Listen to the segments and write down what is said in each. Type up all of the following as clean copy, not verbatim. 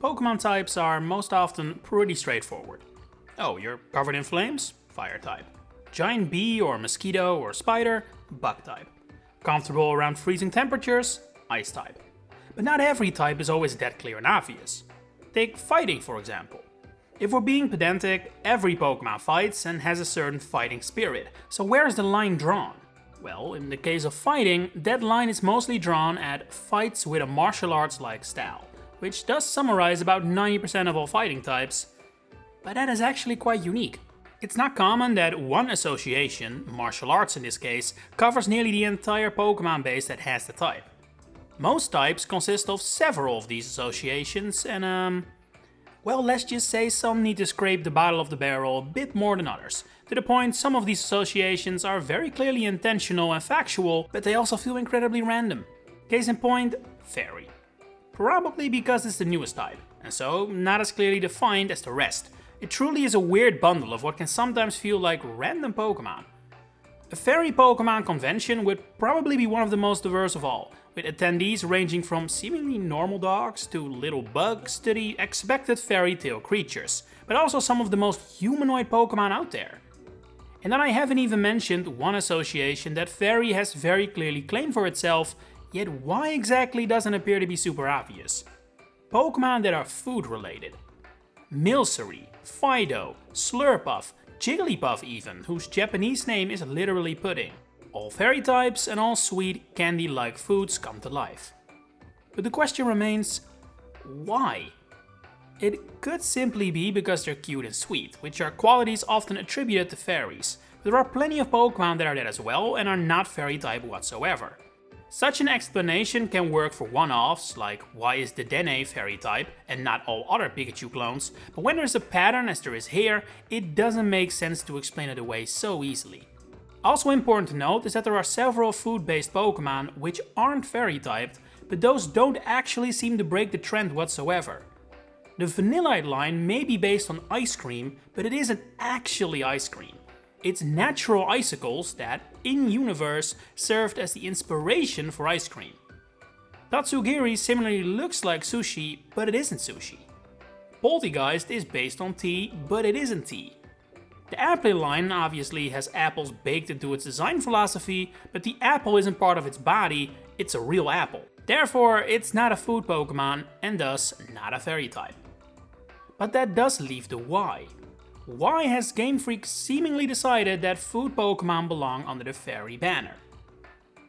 Pokemon types are most often pretty straightforward. Oh, you're covered in flames? Fire type. Giant bee or mosquito or spider? Bug type. Comfortable around freezing temperatures? Ice type. But not every type is always that clear and obvious. Take fighting, for example. If we're being pedantic, every Pokemon fights and has a certain fighting spirit, so where is the line drawn? Well, in the case of fighting, that line is mostly drawn at fights with a martial arts-like style, which does summarize about 90% of all fighting types, but that is actually quite unique. It's not common that one association, martial arts in this case, covers nearly the entire Pokemon base that has the type. Most types consist of several of these associations and well, let's just say some need to scrape the bottom of the barrel a bit more than others, to the point some of these associations are very clearly intentional and factual, but they also feel incredibly random. Case in point, Fairy. Probably because it's the newest type, and so not as clearly defined as the rest. It truly is a weird bundle of what can sometimes feel like random Pokemon. A Fairy Pokemon convention would probably be one of the most diverse of all, with attendees ranging from seemingly normal dogs to little bugs to the expected fairy tale creatures, but also some of the most humanoid Pokemon out there. And then I haven't even mentioned one association that Fairy has very clearly claimed for itself, yet why exactly doesn't appear to be super obvious. Pokemon that are food related. Milcery, Fido, Slurpuff, Jigglypuff even, whose Japanese name is literally pudding. All fairy types and all sweet, candy-like foods come to life. But the question remains, why? It could simply be because they're cute and sweet, which are qualities often attributed to fairies. But there are plenty of Pokemon that are that as well and are not fairy type whatsoever. Such an explanation can work for one-offs, like why is the Dene fairy type and not all other Pikachu clones, but when there's a pattern as there is here, it doesn't make sense to explain it away so easily. Also important to note is that there are several food-based Pokemon which aren't fairy typed, but those don't actually seem to break the trend whatsoever. The Vanillite line may be based on ice cream, but it isn't actually ice cream. It's natural icicles that, in-universe, served as the inspiration for ice cream. Tatsugiri similarly looks like sushi, but it isn't sushi. Poltergeist is based on tea, but it isn't tea. The Appley line obviously has apples baked into its design philosophy, but the apple isn't part of its body, it's a real apple. Therefore, it's not a food Pokemon, and thus not a fairy type. But that does leave the why. Why has Game Freak seemingly decided that food Pokemon belong under the fairy banner?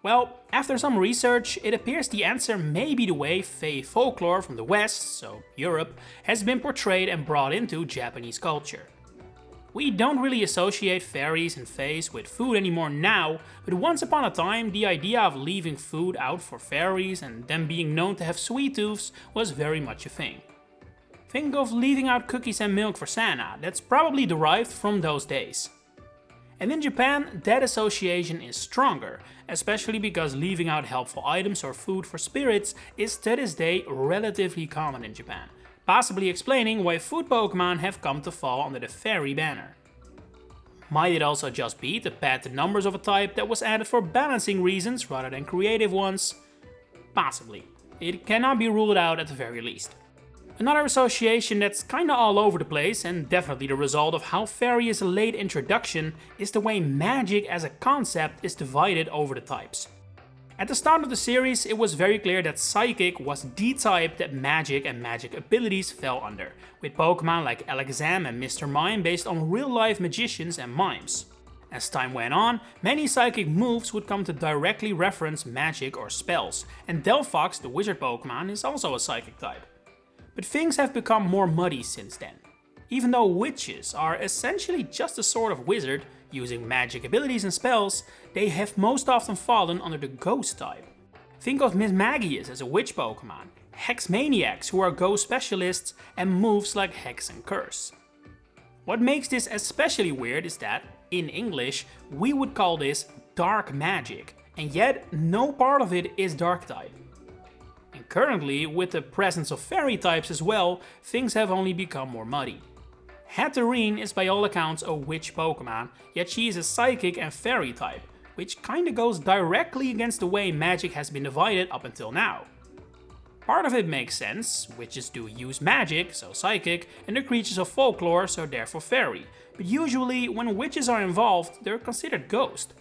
Well, after some research, it appears the answer may be the way Fey folklore from the West, so Europe, has been portrayed and brought into Japanese culture. We don't really associate fairies and fays with food anymore now, but once upon a time the idea of leaving food out for fairies and them being known to have sweet tooths was very much a thing. Think of leaving out cookies and milk for Santa, that's probably derived from those days. And in Japan, that association is stronger, especially because leaving out helpful items or food for spirits is to this day relatively common in Japan, possibly explaining why food Pokemon have come to fall under the fairy banner. Might it also just be to pad the numbers of a type that was added for balancing reasons rather than creative ones? Possibly. It cannot be ruled out at the very least. Another association that's kinda all over the place, and definitely the result of how fairy is a late introduction, is the way magic as a concept is divided over the types. At the start of the series, it was very clear that Psychic was the type that magic and magic abilities fell under, with Pokemon like Alakazam and Mr. Mime based on real-life magicians and mimes. As time went on, many Psychic moves would come to directly reference magic or spells, and Delphox, the wizard Pokemon, is also a Psychic type. But things have become more muddy since then. Even though witches are essentially just a sort of wizard, using magic abilities and spells, they have most often fallen under the ghost type. Think of Miss Magius as a witch Pokemon, Hex Maniacs who are ghost specialists, and moves like Hex and Curse. What makes this especially weird is that, in English, we would call this dark magic, and yet no part of it is dark type. And currently, with the presence of fairy types as well, things have only become more muddy. Hatterene is by all accounts a witch Pokemon, yet she is a psychic and fairy type, which kinda goes directly against the way magic has been divided up until now. Part of it makes sense, witches do use magic, so psychic, and they're creatures of folklore, so therefore fairy. But usually, when witches are involved, they're considered ghost.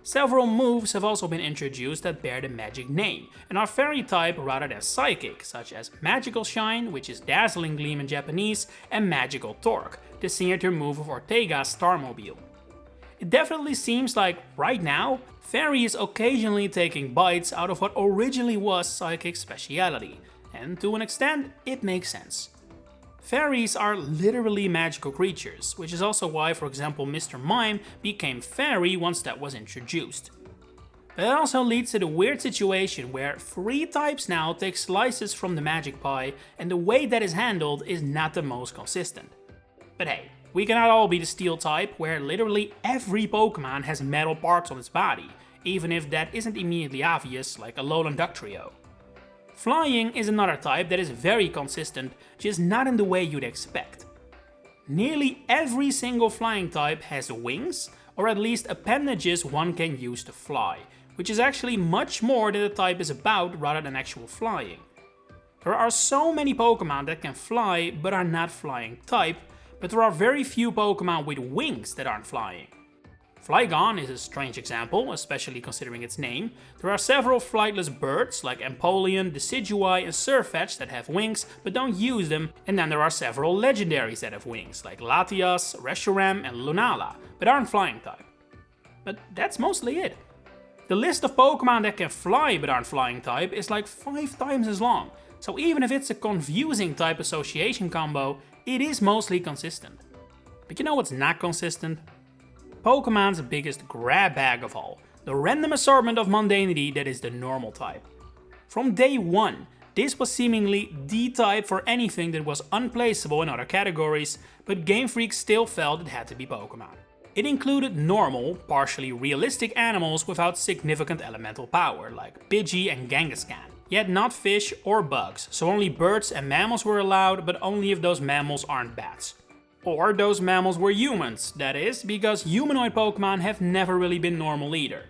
Several moves have also been introduced that bear the magic name, and are fairy type rather than psychic, such as Magical Shine, which is Dazzling Gleam in Japanese, and Magical Torque, the signature move of Ortega's Starmobile. It definitely seems like, right now, fairy is occasionally taking bites out of what originally was psychic speciality, and to an extent, it makes sense. Fairies are literally magical creatures, which is also why, for example, Mr. Mime became fairy once that was introduced. But it also leads to the weird situation where 3 types now take slices from the magic pie, and the way that is handled is not the most consistent. But hey, we cannot all be the steel type, where literally every Pokemon has metal parts on its body, even if that isn't immediately obvious, like a Alolan Ductrio. Flying is another type that is very consistent, just not in the way you'd expect. Nearly every single flying type has wings, or at least appendages one can use to fly, which is actually much more than the type is about rather than actual flying. There are so many Pokemon that can fly but are not flying type, but there are very few Pokemon with wings that aren't flying. Flygon is a strange example, especially considering its name. There are several flightless birds like Empoleon, Decidueye and Sirfetch'd that have wings but don't use them, and then there are several legendaries that have wings like Latias, Reshiram and Lunala, but aren't flying type. But that's mostly it. The list of Pokemon that can fly but aren't flying type is like 5 times as long, so even if it's a confusing type association combo, it is mostly consistent. But you know what's not consistent? Pokemon's biggest grab bag of all, the random assortment of mundanity that is the normal type. From day one, this was seemingly the type for anything that was unplaceable in other categories, but Game Freak still felt it had to be Pokemon. It included normal, partially realistic animals without significant elemental power, like Pidgey and Kangaskhan. Yet not fish or bugs, so only birds and mammals were allowed, but only if those mammals aren't bats. Or those mammals were humans, that is, because humanoid Pokemon have never really been normal either.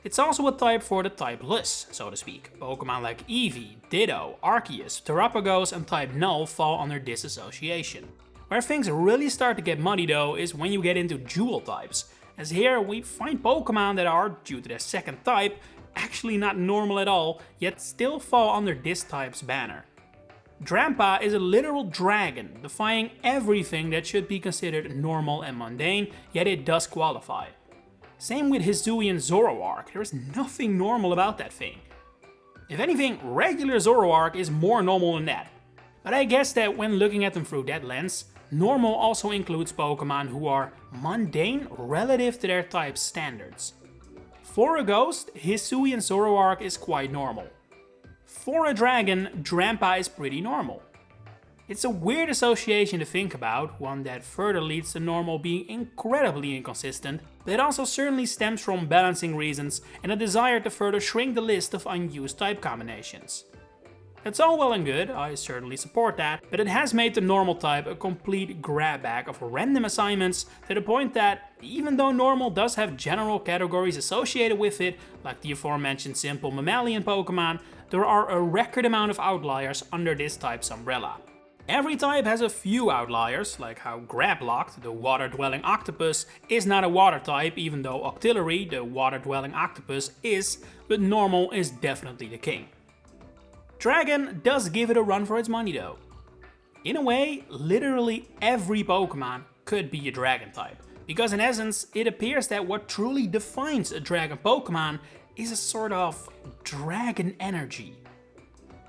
It's also a type for the typeless, so to speak. Pokemon like Eevee, Ditto, Arceus, Terapagos and Type Null fall under this association. Where things really start to get muddy though is when you get into dual types, as here we find Pokemon that are, due to their second type, actually not normal at all, yet still fall under this type's banner. Drampa is a literal dragon, defying everything that should be considered normal and mundane, yet it does qualify. Same with Hisuian Zoroark, there is nothing normal about that thing. If anything, regular Zoroark is more normal than that. But I guess that when looking at them through that lens, normal also includes Pokemon who are mundane relative to their type's standards. For a ghost, Hisuian Zoroark is quite normal. For a dragon, Drampa is pretty normal. It's a weird association to think about, one that further leads to normal being incredibly inconsistent, but it also certainly stems from balancing reasons and a desire to further shrink the list of unused type combinations. That's all well and good, I certainly support that, but it has made the normal type a complete grab bag of random assignments to the point that, even though normal does have general categories associated with it, like the aforementioned simple mammalian Pokemon, there are a record amount of outliers under this type's umbrella. Every type has a few outliers, like how Grablocked, the water-dwelling octopus, is not a water type even though Octillery, the water-dwelling octopus, is, but normal is definitely the king. Dragon does give it a run for its money though. In a way, literally every Pokemon could be a dragon type, because in essence, it appears that what truly defines a dragon Pokemon is a sort of dragon energy.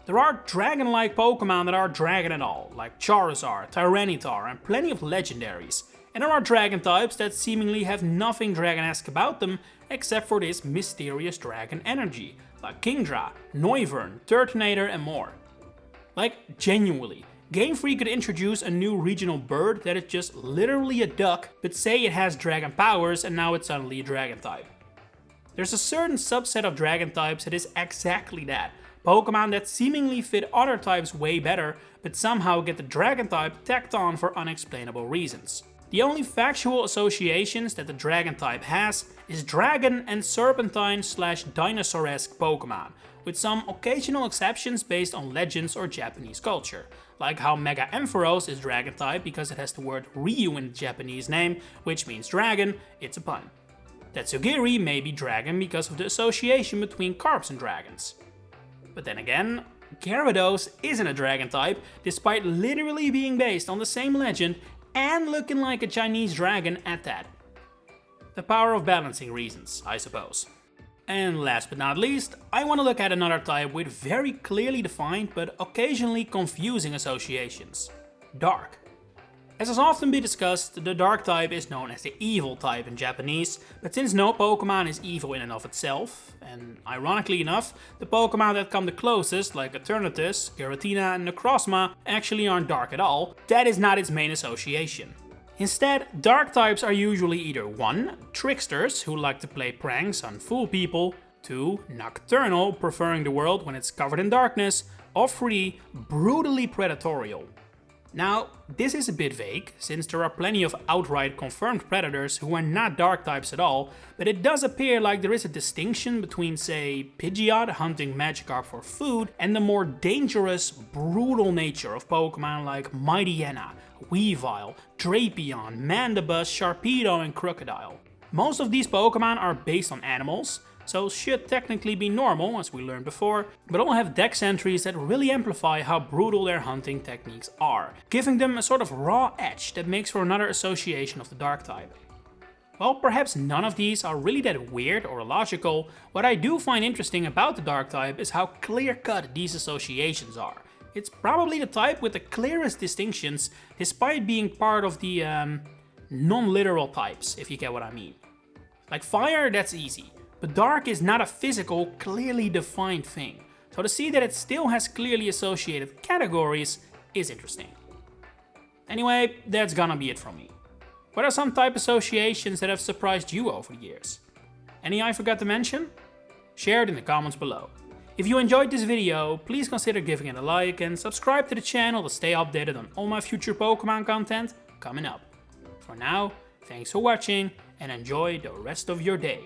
There are dragon-like Pokemon that are dragon at all, like Charizard, Tyranitar, and plenty of legendaries. And there are dragon types that seemingly have nothing dragon-esque about them except for this mysterious dragon energy, like Kingdra, Noivern, Turtonator and more. Like, genuinely, Game Freak could introduce a new regional bird that is just literally a duck, but say it has dragon powers and now it's suddenly a dragon type. There's a certain subset of dragon types that is exactly that. Pokemon that seemingly fit other types way better, but somehow get the dragon type tacked on for unexplainable reasons. The only factual associations that the dragon type has is dragon and serpentine / dinosaur-esque Pokemon, with some occasional exceptions based on legends or Japanese culture, like how Mega Ampharos is dragon type because it has the word Ryu in the Japanese name, which means dragon, it's a pun. Tatsugiri may be dragon because of the association between carps and dragons. But then again, Gyarados isn't a dragon type, despite literally being based on the same legend and looking like a Chinese dragon at that. The power of balancing reasons, I suppose. And last but not least, I want to look at another type with very clearly defined but occasionally confusing associations. Dark. As has often been discussed, the Dark type is known as the evil type in Japanese, but since no Pokemon is evil in and of itself, and ironically enough, the Pokemon that come the closest, like Eternatus, Giratina and Necrozma, actually aren't dark at all, that is not its main association. Instead, Dark types are usually either 1. Tricksters, who like to play pranks on fool people, 2. Nocturnal, preferring the world when it's covered in darkness, or 3. Brutally predatorial. Now, this is a bit vague, since there are plenty of outright confirmed predators who are not dark types at all, but it does appear like there is a distinction between, say, Pidgeot hunting Magikarp for food, and the more dangerous, brutal nature of Pokemon like Mightyena, Weavile, Drapion, Mandibus, Sharpedo and Crocodile. Most of these Pokemon are based on animals, so should technically be normal, as we learned before, but all have dex entries that really amplify how brutal their hunting techniques are, giving them a sort of raw edge that makes for another association of the Dark type. While perhaps none of these are really that weird or illogical, what I do find interesting about the Dark type is how clear-cut these associations are. It's probably the type with the clearest distinctions, despite being part of the non-literal types, if you get what I mean. Like fire, that's easy. But dark is not a physical, clearly defined thing, so to see that it still has clearly associated categories is interesting. Anyway, that's gonna be it from me. What are some type associations that have surprised you over the years? Any I forgot to mention? Share it in the comments below. If you enjoyed this video, please consider giving it a like and subscribe to the channel to stay updated on all my future Pokemon content coming up. For now, thanks for watching and enjoy the rest of your day.